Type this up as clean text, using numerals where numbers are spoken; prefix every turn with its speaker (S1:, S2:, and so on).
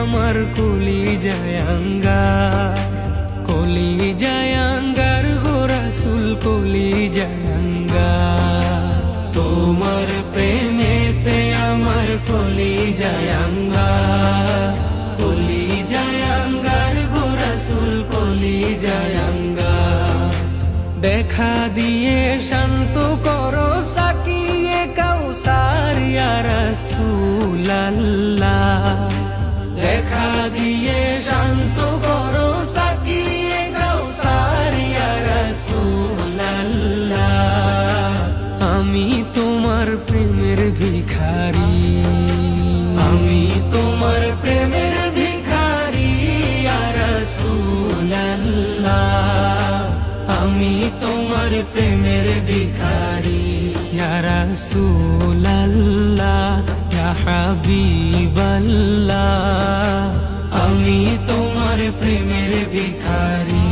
S1: আমার কলিজায় আঙ্গার, কলিজায় আঙ্গার গো রাসূল কলিজায় আঙ্গার। তোমার প্রেমেতে আমার কলিজায় আঙ্গার, কলিজায় আঙ্গার গো রাসূল কলিজায় আঙ্গার। দেখা দিয়ে শান্ত করো সাকিয়ে কাউসার ইয়া রাসূলাল্লাহ, দেখা দিয়ে শান্ত করো সাকিয়ে কাউসার ইয়া রাসূলাল্লাহ। আমি তোমার প্রেমের ভিখারি, আমি তোমার প্রেমের ভিখারি ইয়া রাসূলাল্লাহ, আমি তোমার প্রেমের ভিখারি ইয়া রাসূলাল্লাহ ইয়া হাবিবাল্লাহ, আমি তোমার প্রেমের ভিখারি।